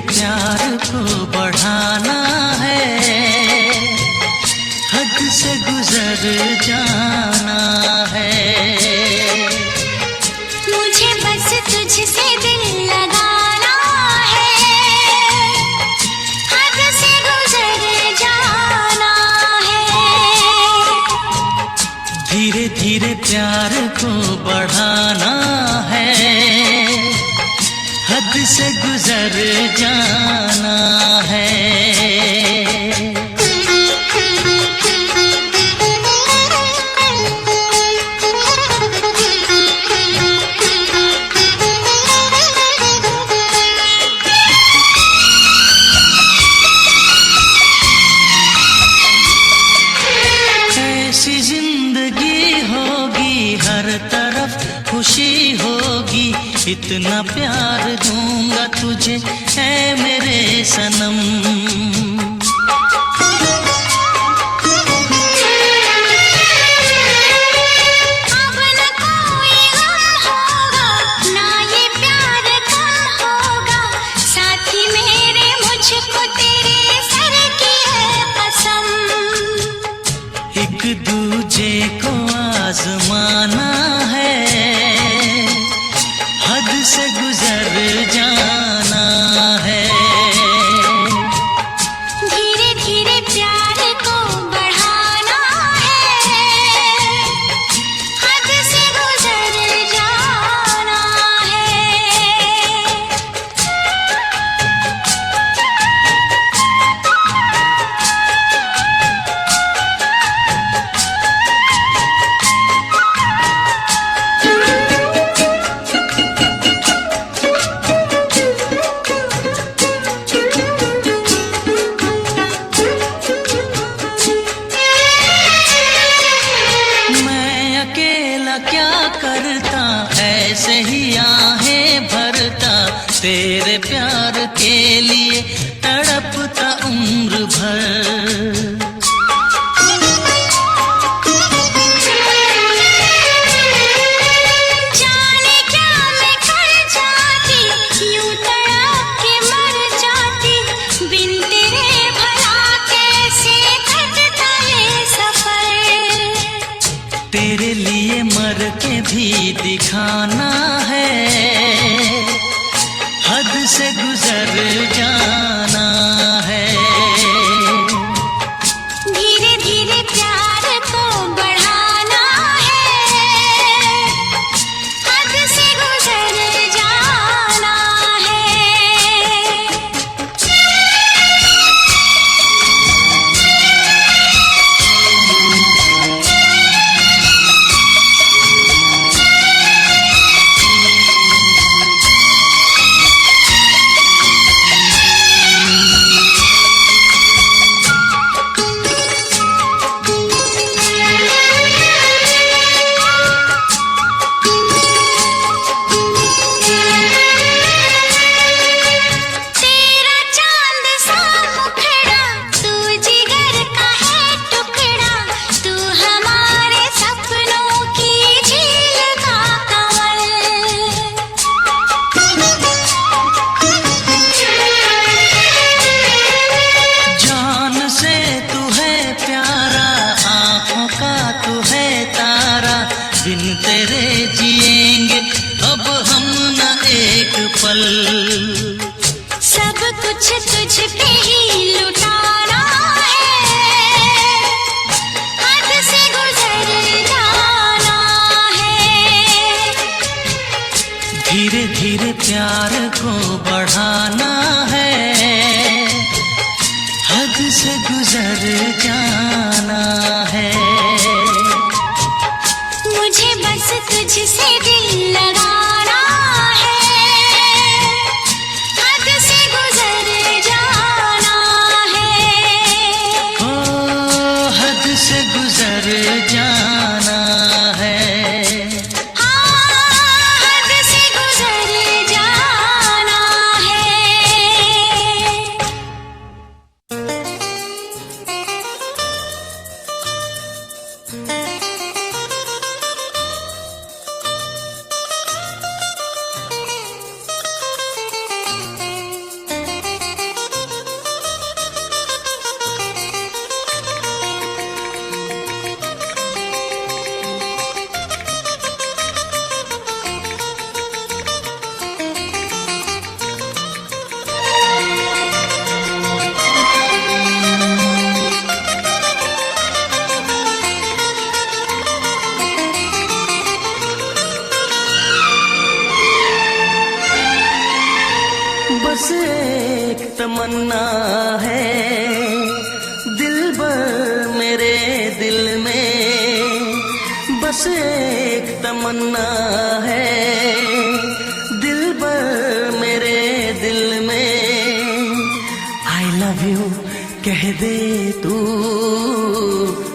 प्यार को बढ़ाना है, हद से गुजर जाना है। मुझे बस तुझसे दिल लगाना है, हद से गुजर जाना है। धीरे धीरे प्यार को बढ़ाना है, हद से गुजर जाना है। ऐसी जिंदगी होगी, हर तरफ खुशी होगी, इतना प्यार दूंगा तुझे ऐ मेरे सनम। अब न कोई गम होगा, ना ये प्यार कम होगा, साथी मेरे मुझको तेरे सर की है कसम। एक दूजे को आजमाना है, हद से गुजर जाना है। धीरे धीरे प्यार को बढ़ाना है, हद से गुजर जाना है। मैं अकेला क्या करता, ऐसे ही आहें भरता, तेरे प्यार के लिए तड़पता उम्र भर। जाने क्या मैं कर जाती, यूं तड़प के मर जाती, बिन तेरे भला कैसे कटता ये सफर। तेरे लिए मर के भी दिखाना है, हद से गुजर जाना है। धीरे धीरे प्यार को बढ़ाना है, हद से गुजर जाना है। तेरा चांद सा मुखड़ा, तू जिगर का है टुकड़ा, तू हमारे सपनों की झील का कमल। जान से तू है प्यारा, आँखों का तू है तारा, बिन तेरे जिएंगे अब हम न एक पल। सब कुछ तुझ पे ही लुटाना है, हद से गुजर जाना है। धीरे धीरे प्यार को बढ़ाना है, हद से गुजर जाना है। मुझे बस तुझसे दिल लगाना है, हद से गुजर जाना है। ओ हद से गुजर जाना है। हाँ, हद से गुजर जाना है। बस एक तमन्ना है दिलबर मेरे दिल में, बस एक तमन्ना है दिलबर मेरे दिल में। आई लव यू कह दे तू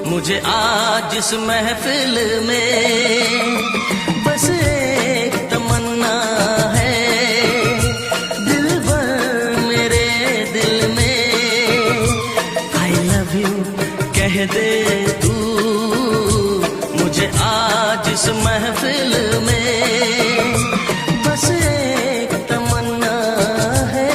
मुझे आज इस महफिल में, बस एक तमन्ना है दिलबर मेरे दिल में। आई लव यू कह दे तू मुझे आज इस महफिल में, बस एक तमन्ना है।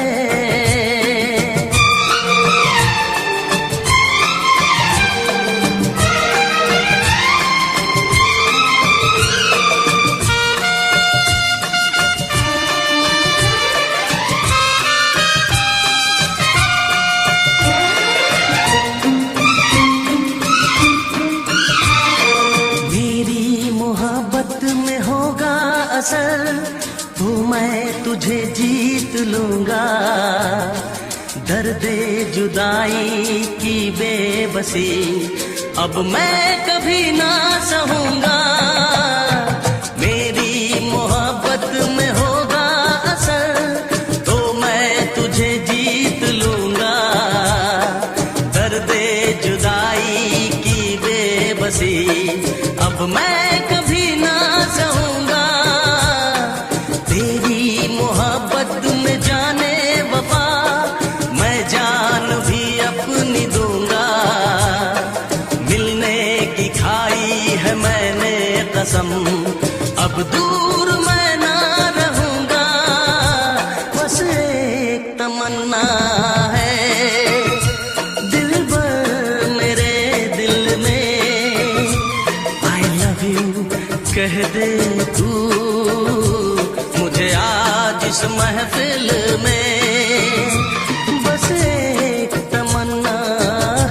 असर तो मैं तुझे जीत लूंगा, दर्दे जुदाई की बेबसी अब मैं कभी ना सहूंगा। मेरी मोहब्बत में होगा असर तो मैं तुझे जीत लूंगा, दर्दे जुदाई की बेबसी अब मैं कभी ना सहूंगा। मोहब्बत में जाने वफा मैं जान भी अपनी दूंगा, मिलने की खाई है मैंने कसम अब दूर मैं ना रहूंगा। बस एक तमन्ना है दिलबर मेरे दिल में। आई लव यू कह दे तू मुझे आज इस महफिल में, बस एक तमन्ना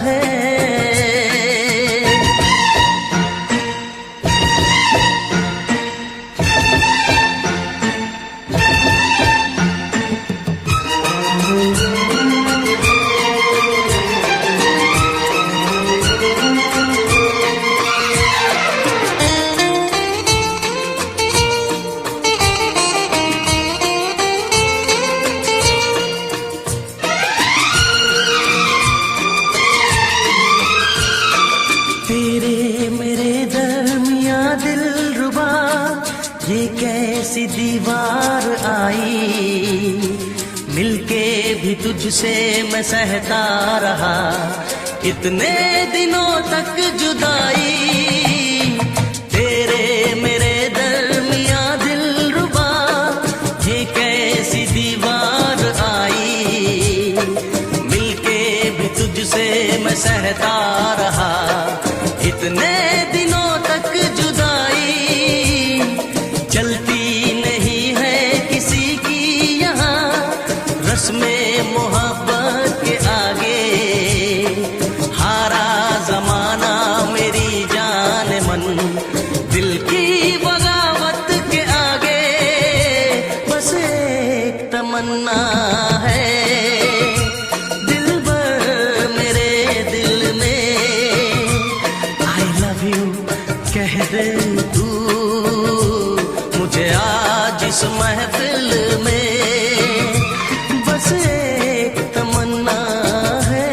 है। ये कैसी दीवार आई, मिलके भी तुझसे मैं सहता रहा इतने दिनों तक जुदाई। तेरे मेरे दरमिया दिलरुबा ये कैसी दीवार आई, मिलके भी तुझसे मैं सहता रहा इतने दिनों तक जुदाई। चलती नहीं है किसी की यहाँ रस्में मोहब्बत के आगे, हारा जमाना मेरी जान मन दिल की बगावत के आगे। बस एक तमन्ना है दिलबर मेरे दिल में। आई लव यू कह दे तू मुझे आज इस महफिल में, बस एक तमन्ना है।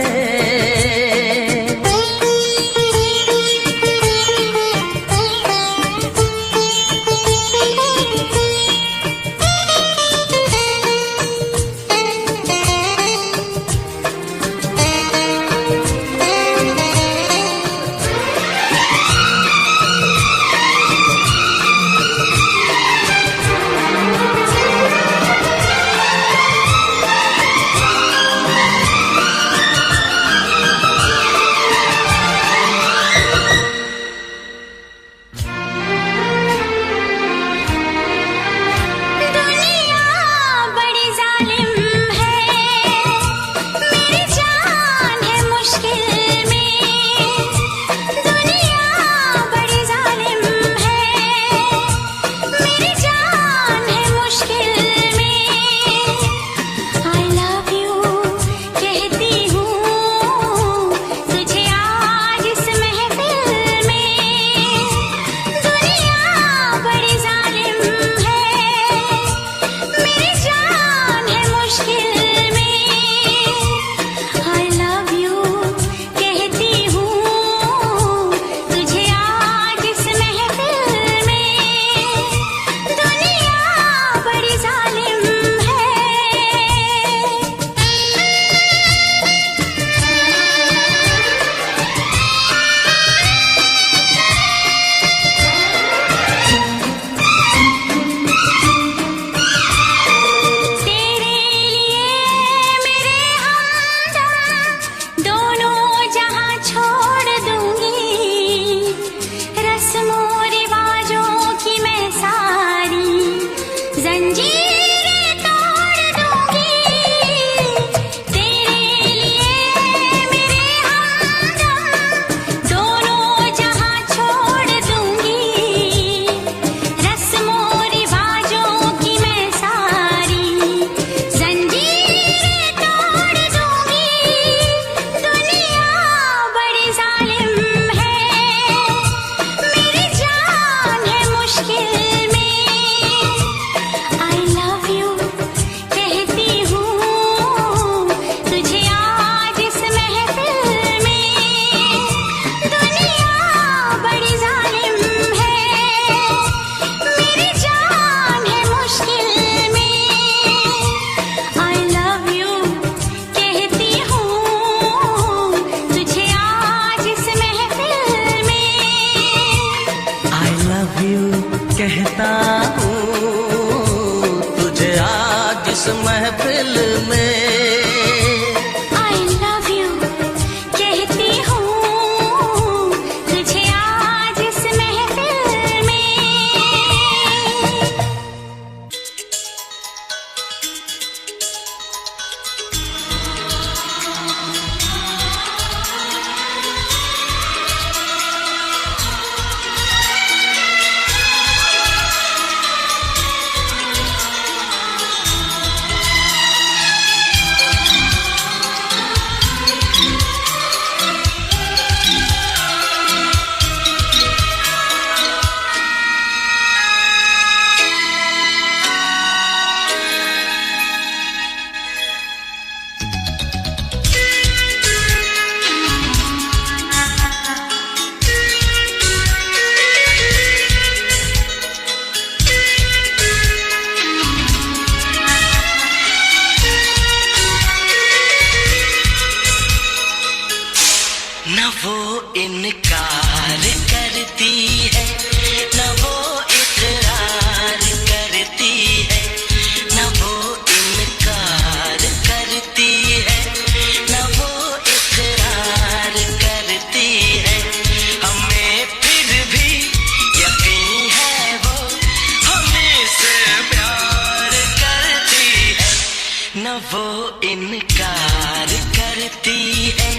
इस महफिल में। I love you कहती हूँ तुझे आज इस महफिल में। न वो इनकार करती है, न वो इकरार करती है, न वो इनकार करती है, न वो इकरार करती है। हमें फिर भी यकीन है वो हमें से प्यार करती है। न वो इनकार करती है,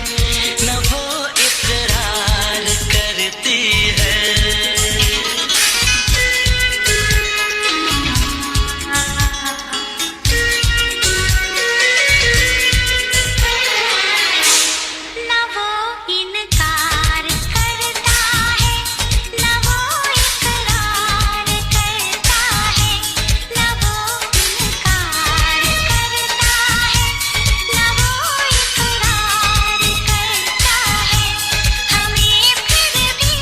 न वो इकरार करती है। न वो इनकार करता है, न वो इकरार करता है, न वो इनकार करता है, न वो इकरार करता है। हमें फिर भी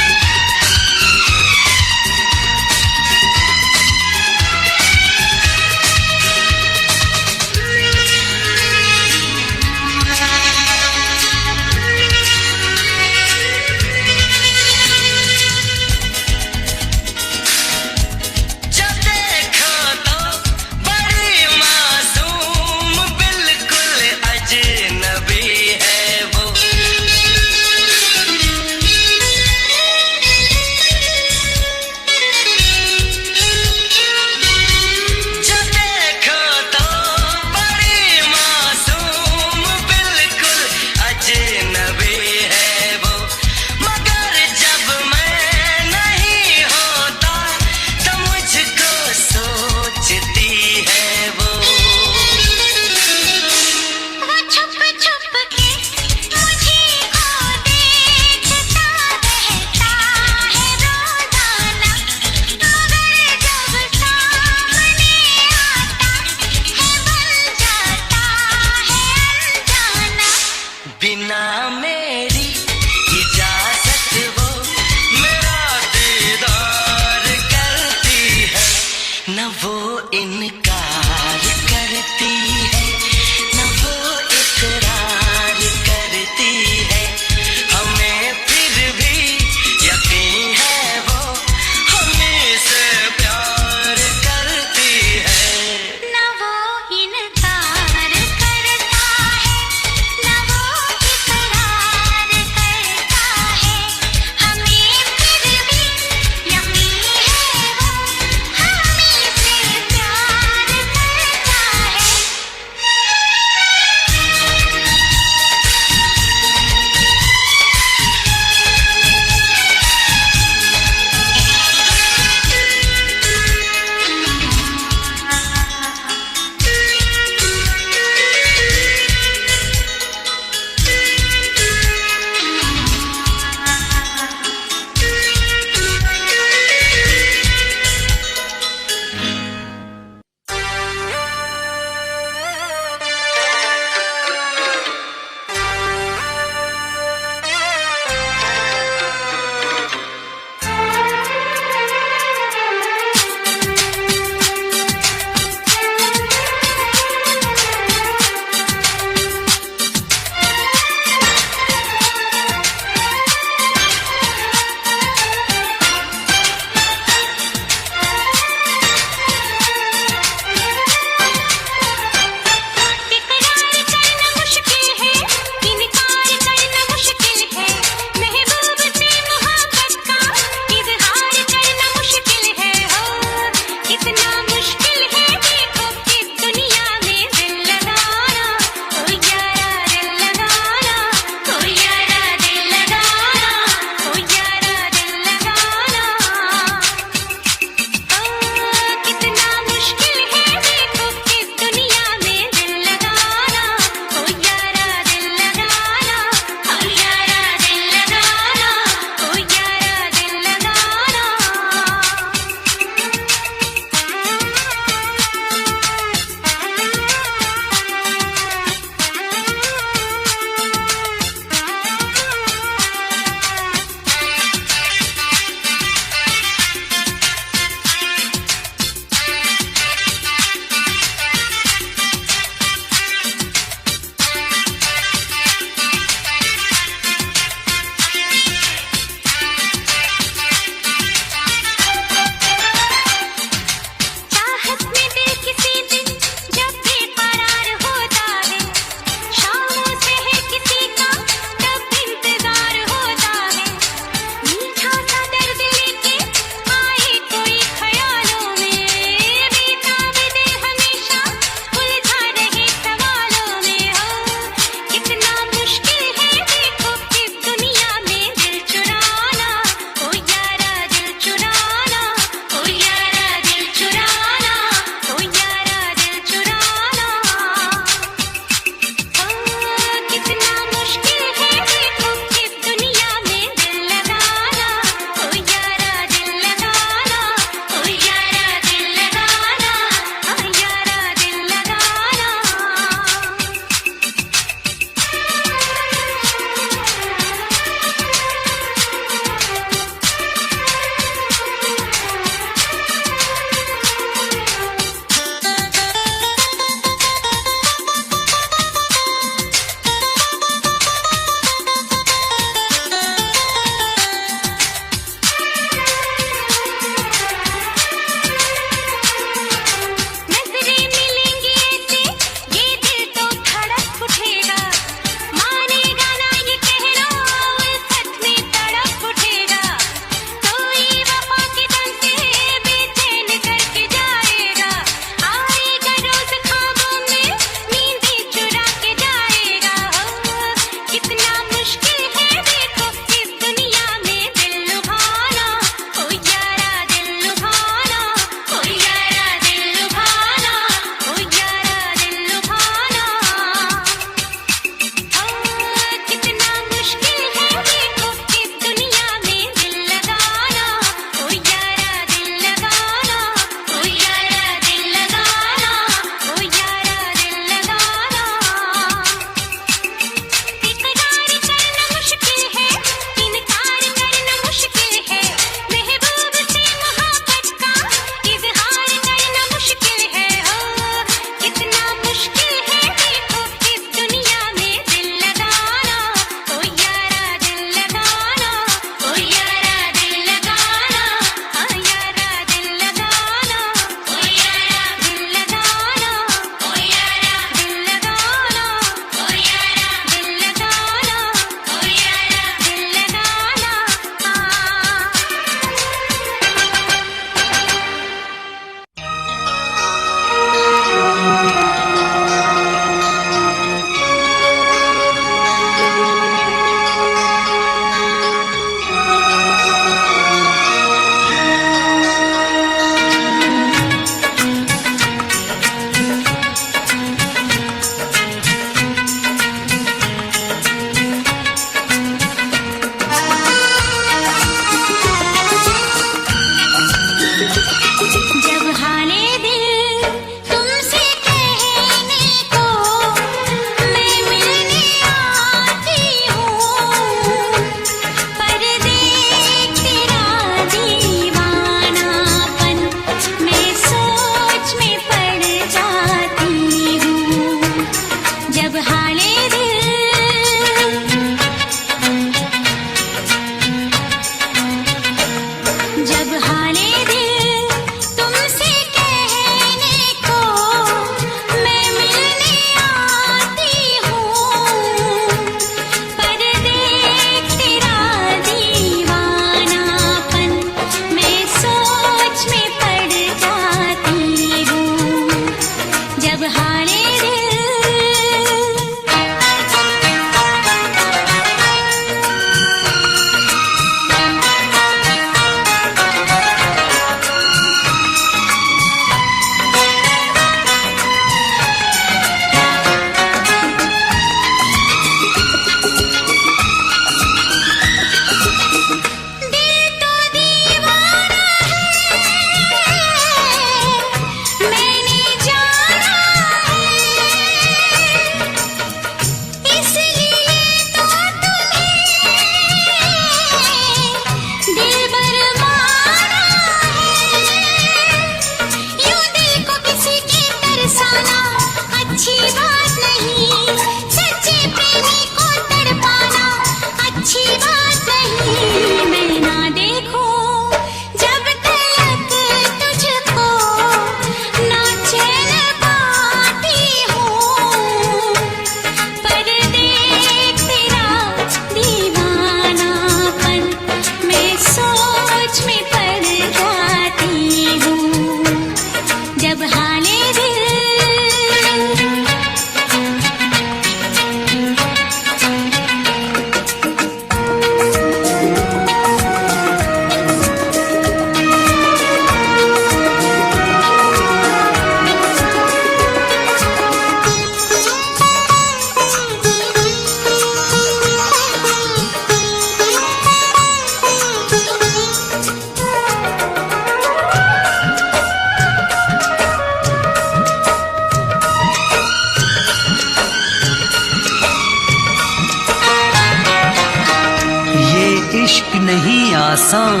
आसान,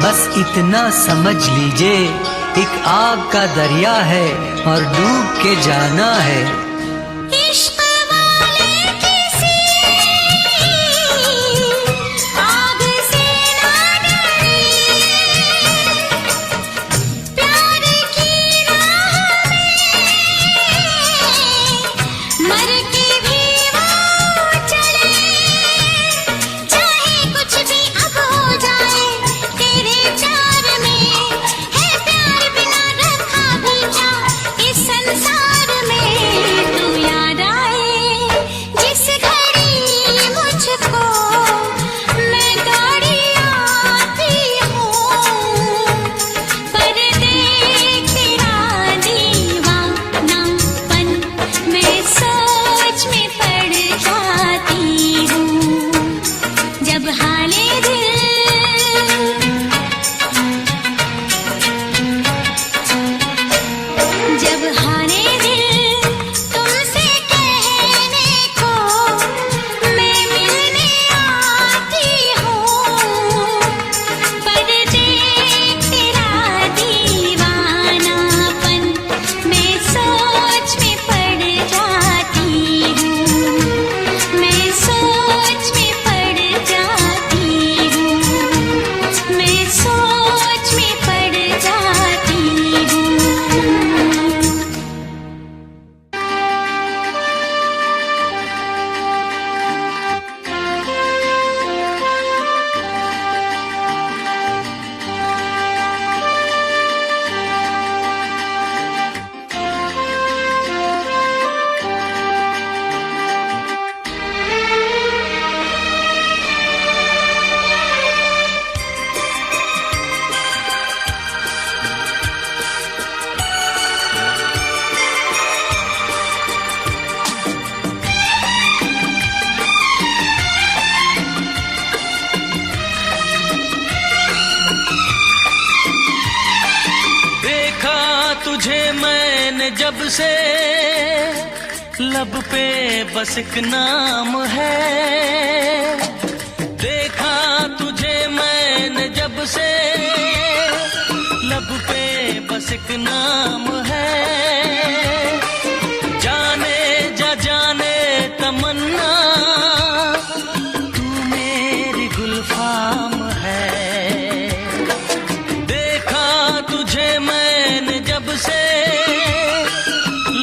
बस इतना समझ लीजिए, एक आग का दरिया है और डूब के जाना है। इश्क वाले किसी आग से ना डरे, प्यार की राह में मर के भी वो चले, चाहे कुछ भी अब हो जाए तेरे प्यार में, है प्यार बिना रखा भी क्या इस संसार में। तू याद आए जिस घड़ी मुझको, मैं दौड़ी आती हूँ, पर देख तेरा दीवानापन मैं सोच में पड़ जाती हूँ। जब हाले दिल जब हारे दिल तुमसे कहने को मैं मिलने आती हूँ, पर देख तेरा दीवानापन मैं सोच में पड़ जाती हूँ, मैं सोच में पड़ जाती हूँ, मैं सोच में पड़ जाती हूँ। देखा तुझे मैंने जब से, लब पे बस एक नाम है। देखा तुझे मैंने जब से, लब पे बस एक नाम है। जाने जा जाने तमन्ना, तू मेरी गुलफाम है। देखा तुझे मैंने जब से,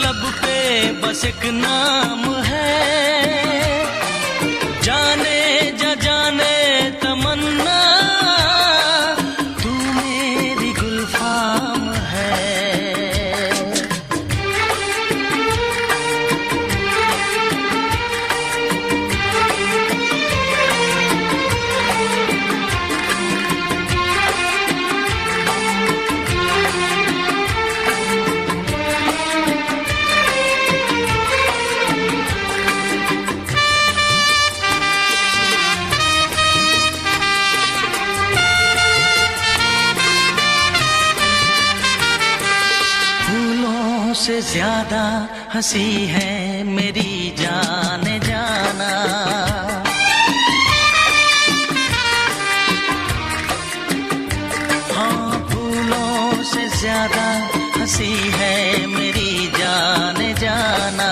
लब पे बस एक नाम है। जाने जा जाने तमन्ना, तू मेरी गुलफाम है। फूलों से ज्यादा हंसी है मेरी जान जाना। हाँ, फूलों से ज्यादा हंसी है मेरी जान जाना।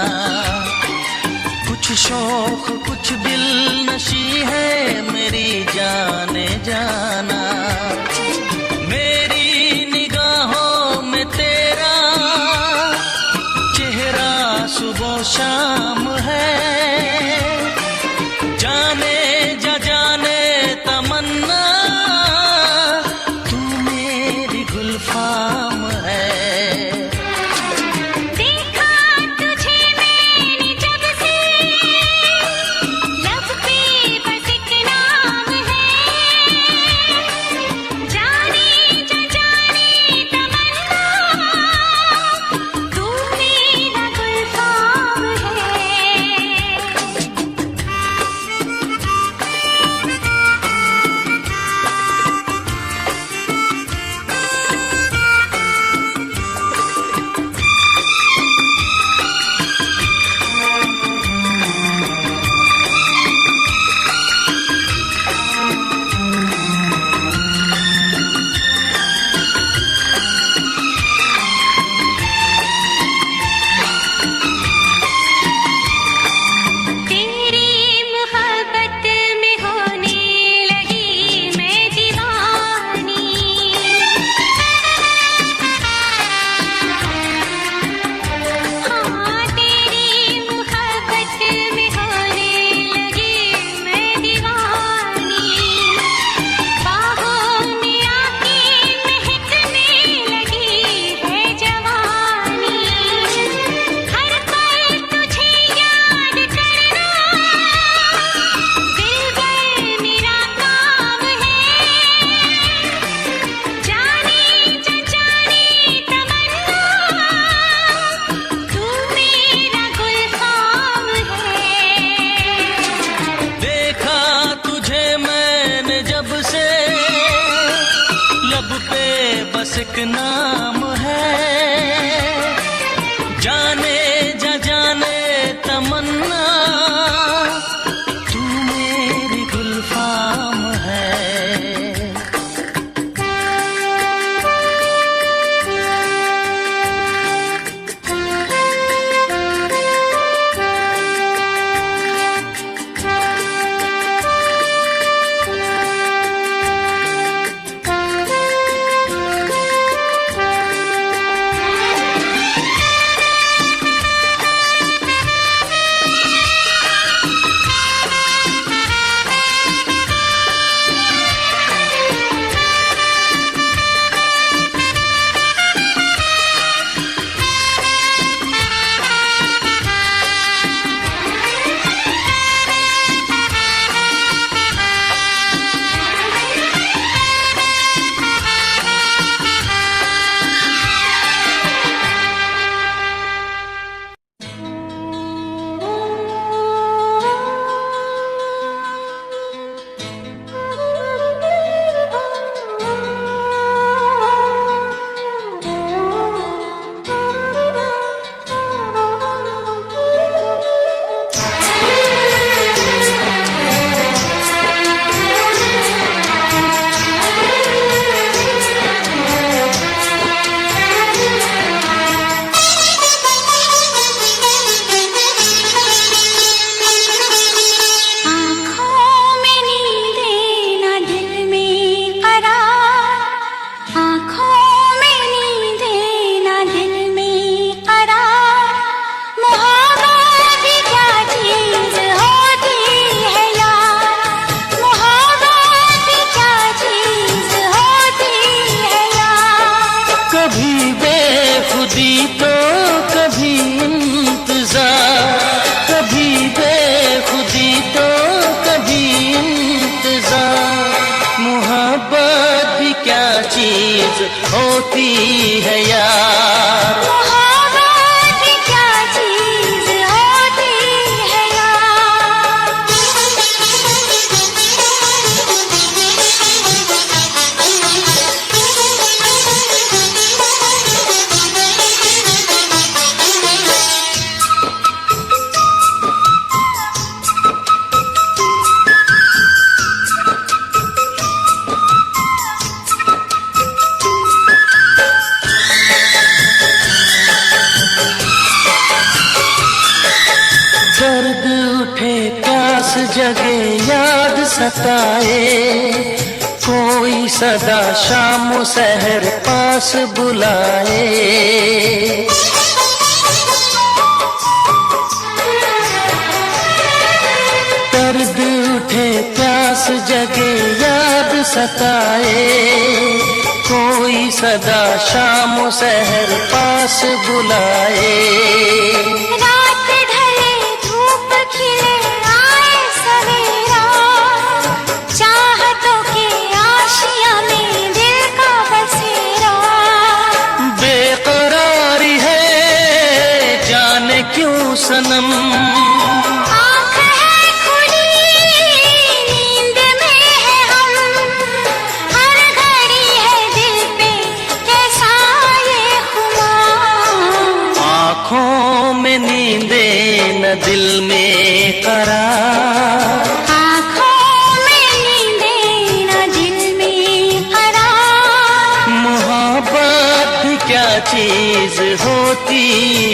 कुछ शौक कुछ दिल नशी है मेरी जान जाना। मेरी निगाहों में तेरा चेहरा सुबह शाम है। जाने जा जाने तमन्ना, तू मेरी गुलफाम है। देखा तुझे मैंने जब से, लब पे बस एक नाम है। जाने जा जाने तमन्ना, तू मेरा गुलफाम है। बस एक नाम है, जाने जा जाने तमन्ना, तू मेरी गुलफाम है। होती है यार, मोहब्बत क्या चीज होती है दर्द उठे प्यास जगे याद सताए, कोई सदा शाम सहर पास बुलाए। दर्द उठे प्यास जगे याद सताए, कोई सदा शाम सहर पास बुलाए। रात ढले धूप खिले आए सवेरा, चाहतों के आशिया में दिल का बसेरा। बेकरारी है जाने क्यों सनम, आँख है खुली नींद में है हम, हर घड़ी है दिल पे कैसा ये खुमार। आँखों में नींदे न दिल में करार, आँखों में नींदें न दिल में करार। मोहब्बत क्या चीज होती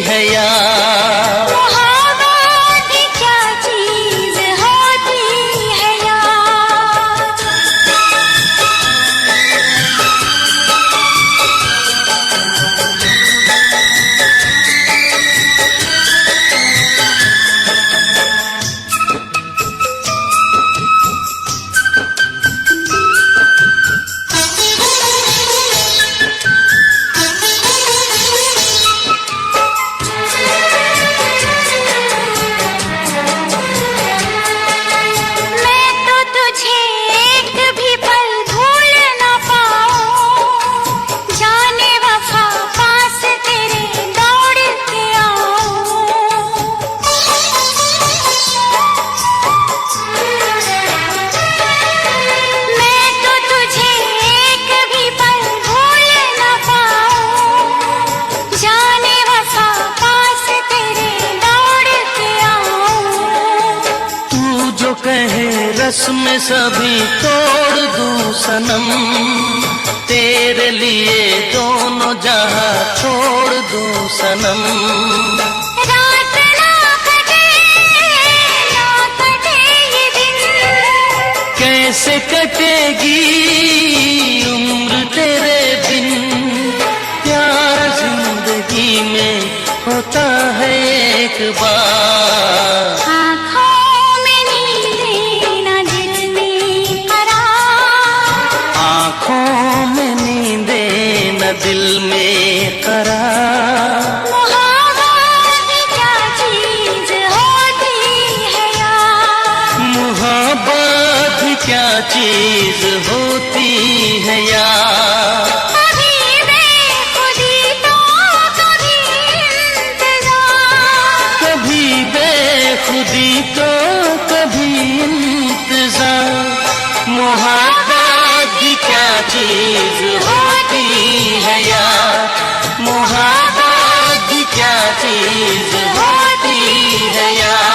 है यार, मोहब्बत क्या चीज होती है यार। कसमें सभी तोड़ दूं सनम, तेरे लिए दोनों जहां छोड़ दूं सनम। रात ना कटे ये दिन, कैसे कटेगी उम्र तेरे बिन, प्यार जिंदगी में होता है एक बार। आँखों में नींदें ना दिल में करार, आँखों में नींदें न दिल में करार। मोहब्बत क्या चीज होती है यार, मोहब्बत क्या चीज होती है यार। कभी बेखुदी तो कभी इंतजार, कभी बेखुदी तो कभी इंतजार। मोहब्बत भी क्या चीज होती है यार। मोहब्बत भी क्या चीज होती है यार।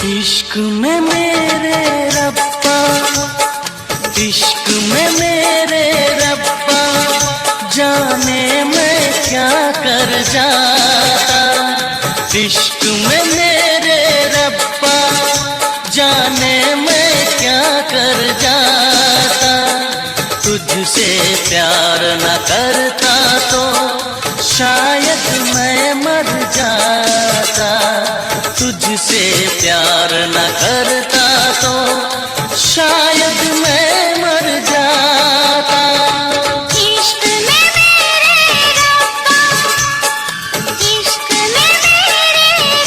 इश्क में मेरे रब्बा, इश्क में मेरे रब्बा, जाने मैं क्या कर जाता। इश्क में मेरे रब्बा, जाने मैं क्या कर जाता। तुझसे प्यार न करता तो शायद मैं मर जाता। तुझसे प्यार न करता तो शायद मैं मर जाता। इश्क में मेरे रब्बा, इश्क में मेरे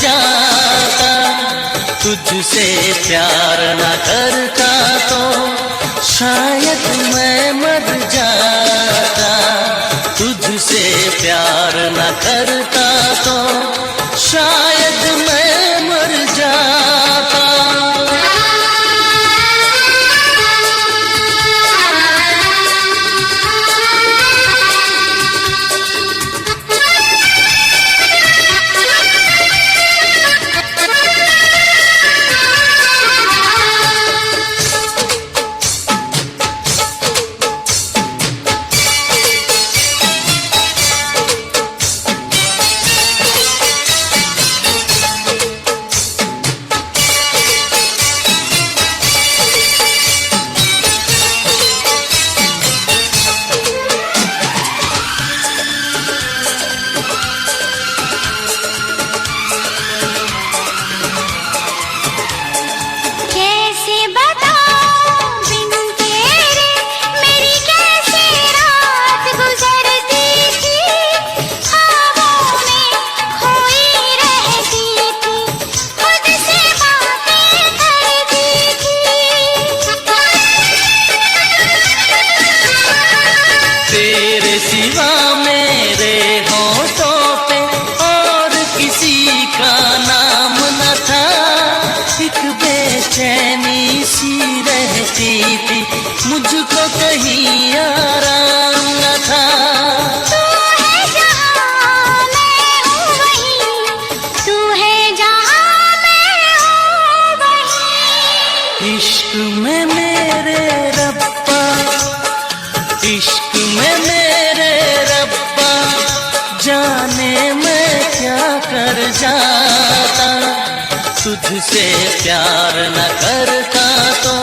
जाता, तुझसे प्यार न करता तो शायद मैं मर जाता, तुझसे प्यार न करता तो शायद मैं मर जाता। सिवा मेरे होठों पे और किसी का नाम न था, एक बेचैनी सी रहती थी, मुझको कहीं आराम न था। तू है जहाँ मैं हूँ वहीं, तू है जहाँ मैं हूँ वहीं। इश्क में मेरे रब्बा, इश्क में मेरे रब्बा, जाने मैं क्या कर जाता, तुझसे प्यार न करता तो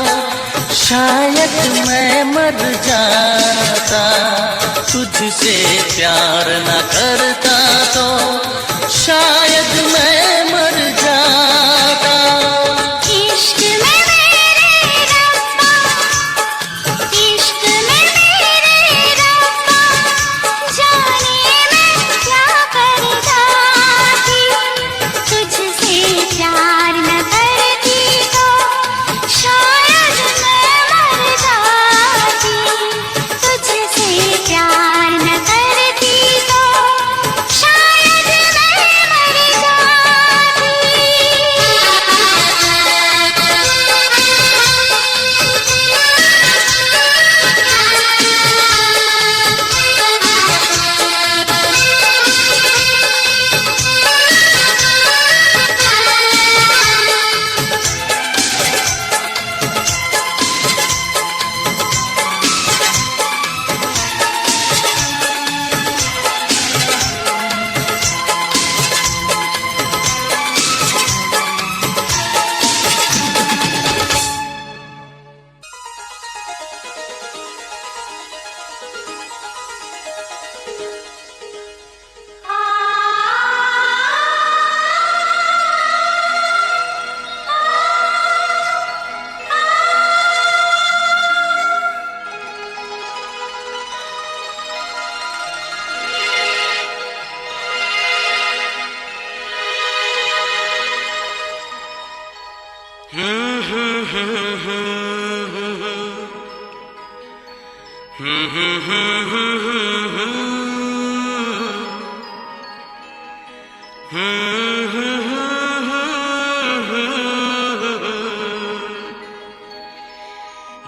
शायद मैं मर जाता, तुझसे प्यार न करता तो शायद मैं मर जाता। इश्क में मेरे रब्बा, इश्क में मेरे रब्बा, जाने मैं क्या कर जाती, तुझसे प्यार न करती तो शायद मैं मर जाती, तुझसे प्यार न करती तो शायद मैं मर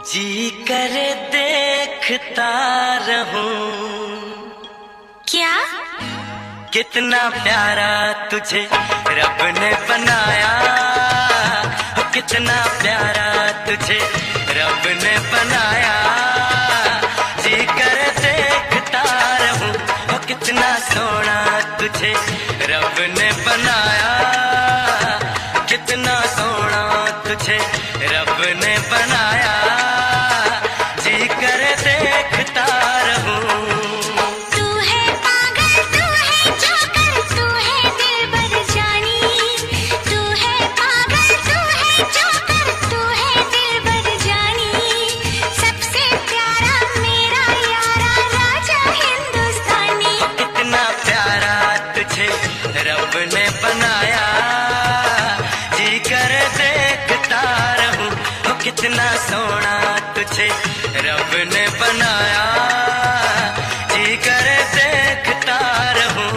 जी करे देखता रहूं, क्या? कितना प्यारा तुझे रब ने बनाया, कितना प्यारा तुझे रब ने बनाया, जी करे देखता रहूं, कितना सोना तुझे रब ने बनाया, कितना सोना तुझे रब ने बनाया, जी करे देखता रहूं। तू है पागल, तू है जोकर, तू है दिलबर जानी, तू है पागल, तू है जोकर, तू है दिलबर जानी, सबसे प्यारा मेरा यारा राजा हिंदुस्तानी। कितना प्यारा तुझे कितना सोना तुझे रब ने बनाया, जी करे देखता रहूं।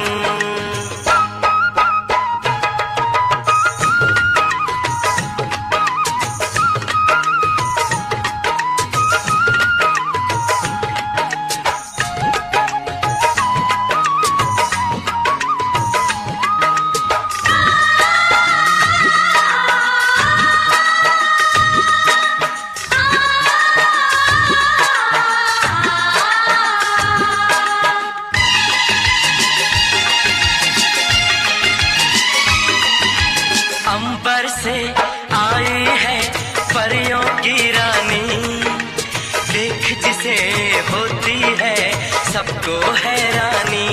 अंबर से आई है परियों की रानी, देख जिसे होती है सबको हैरानी।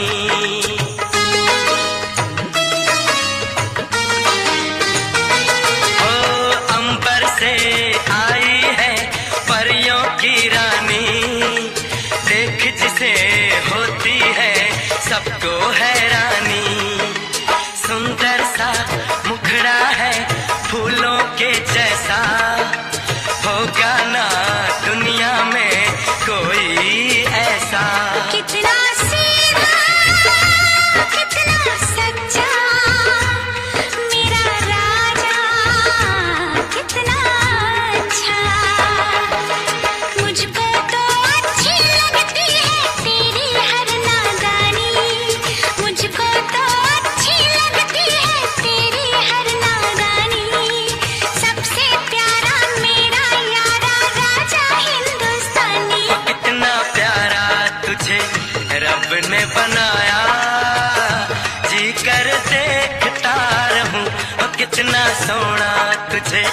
ओ अंबर से आई है परियों की रानी, देख जिसे होती है सबको हैरानी। सुंदर सा मुखड़ा है फूलों के जैसा, होगा ना दुनिया में कोई ऐसा। कितना सीधा कितना सच्चा मेरा राजा, कितना अच्छा। मुझको तो अच्छी लगती है तेरी हर नादानी, मुझको तो अच्छी लगती है तेरी हर नादानी। सबसे प्यारा मेरा यारा राजा हिंदुस्तानी। कितना प्यारा तुझे रब ने बनाया, जी कर देखता रहूं। और कितना सोना तुझे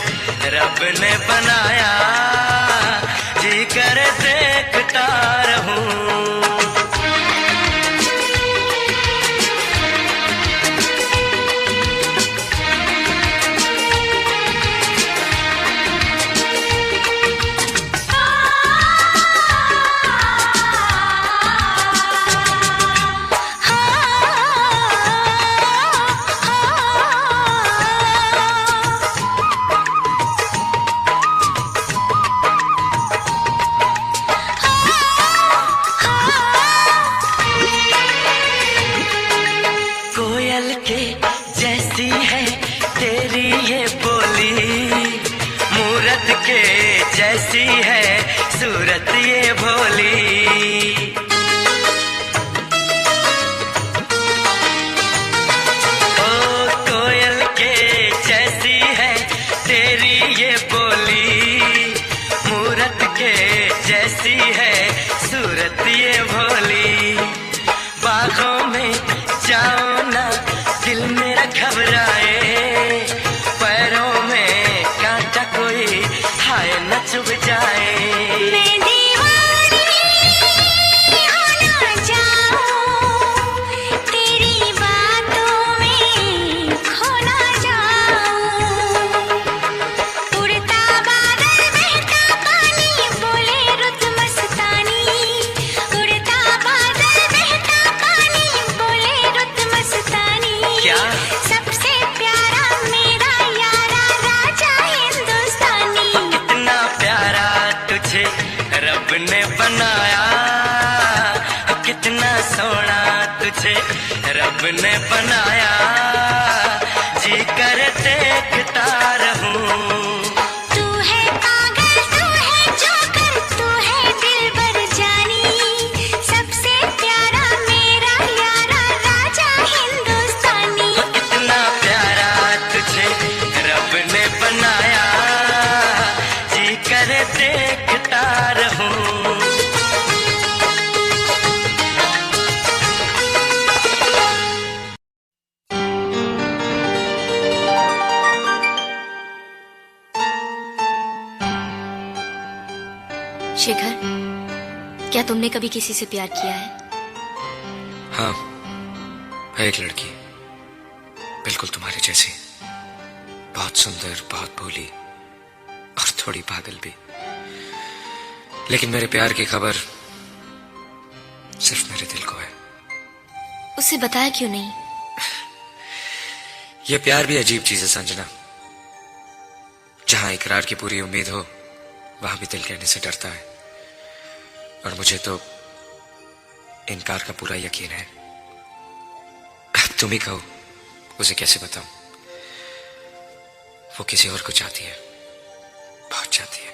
रब ने बनाया, जी कर देखता रहूं। कोयल के जैसी है तेरी ये बोली, मूरत के जैसी है सूरत ये भोली। ओ कोयल के जैसी है तेरी ये बोली, मूरत के जैसी है सूरत ये भोली। बागों में जाओ ना दिल मेरा घबराए, पैरों में कांटा कोई हाय न चुभ जाए। मैं दीवानी हो ना जाऊं, तेरी बातों में खो ना जाऊं। उड़ता बादल बहता पानी बोले रुत मस्तानी, उड़ता बादल बहता पानी बोले रुत मस्तानी। क्या? सबसे प्यारा मेरा यारा राजा हिंदुस्तानी। कितना प्यारा तुझे रब ने बनाया, कितना सोना तुझे रब ने बनाया, जी कर देखता रहूं। तू है पागल तू है जोकर तू है दिलबर जानी, सबसे प्यारा मेरा यारा राजा हिंदुस्तानी। कितना प्यारा तुझे रब ने बनाया, जी कर देखता रहूं। शेखर, क्या तुमने कभी किसी से प्यार किया है? हाँ, है एक लड़की, बिल्कुल तुम्हारे जैसी, बहुत सुंदर, बहुत भोली और थोड़ी पागल भी। लेकिन मेरे प्यार की खबर सिर्फ मेरे दिल को है। उसे बताया क्यों नहीं? यह प्यार भी अजीब चीज है संजना। जहां इकरार की पूरी उम्मीद हो, वहां भी दिल कहने से डरता है, और मुझे तो इनकार का पूरा यकीन है। अब तुम ही कहो, उसे कैसे बताऊं? वो किसी और को चाहती है, बहुत चाहती है।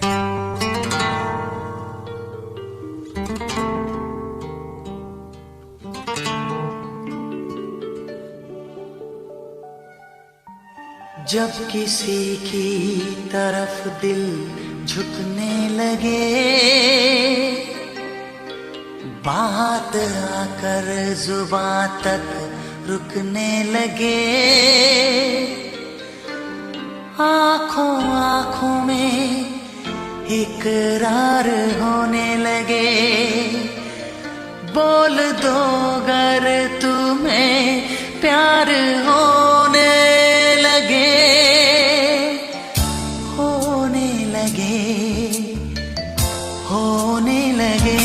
जब किसी की तरफ दिल झुकने लगे, बात आकर जुबां तक रुकने लगे, आंखों आंखों में इकरार होने लगे, बोल दो अगर तुम्हें प्यार होने लगे, होने लगे, होने लगे।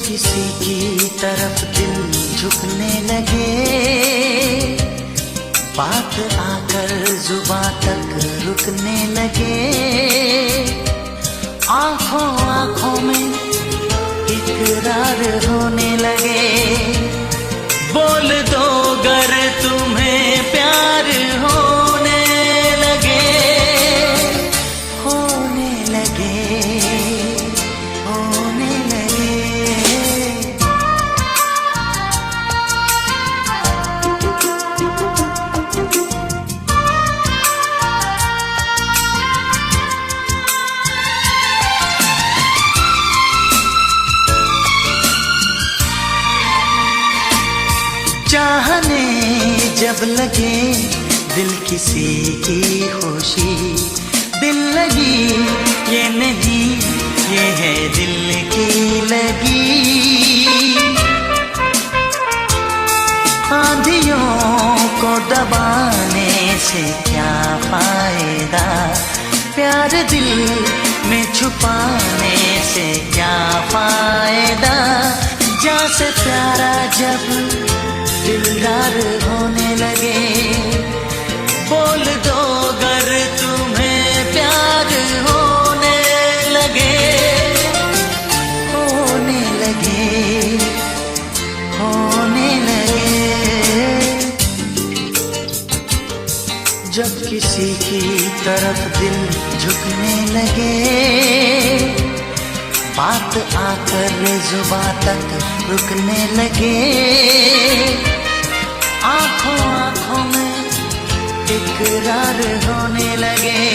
किसी की तरफ दिल झुकने लगे, बात आकर जुबां तक रुकने लगे, आंखों आंखों में इकरार होने लगे, बोल दो अगर तुम्हें प्यार होने लगे, होने लगे, होने लगे। चाहने जब लगे दिल किसी की खुशी, दिल लगी ये नहीं, ये है दिल की लगी, आंधियों को दबाने से क्या फायदा, प्यार दिल में छुपाने से क्या फायदा, जान से प्यारा जब दिलदार होने लगे, बोल दो अगर तुम्हें प्यार होने लगे, होने लगे, होने लगे। जब किसी की तरफ दिल झुकने लगे, बात आकर जुबां तक रुकने लगे, आंखों आंखों में इकरार होने लगे,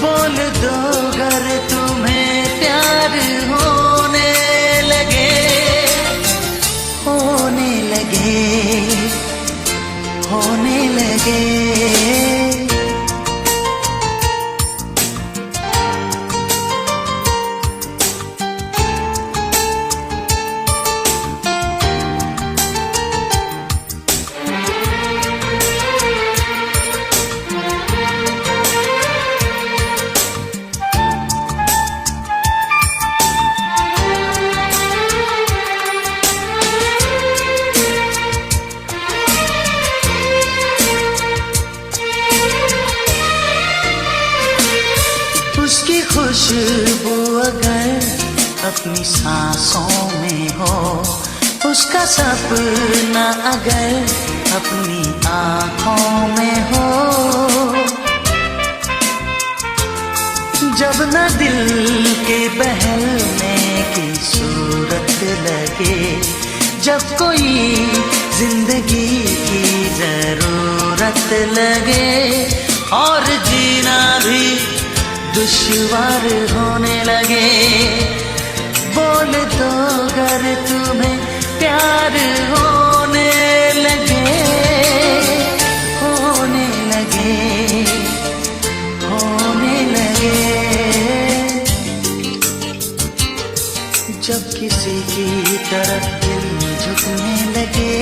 बोल दो अगर तुम्हें प्यार होने लगे, होने लगे, होने लगे। उसकी खुशबू अगर अपनी सांसों में हो, उसका सपना अगर अपनी आँखों में हो, जब न दिल के बहलने की सूरत लगे, जब कोई जिंदगी की जरूरत लगे, और जीना भी दुश्वार होने लगे, बोल दो अगर तुम्हें प्यार होने लगे, होने लगे, होने लगे। जब किसी की तरफ दिल रुकने लगे,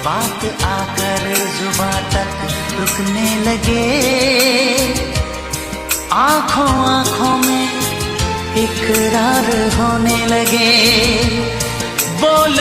बात आकर जुबां तक रुकने लगे, आंखों आंखों में इकरार होने लगे, बोल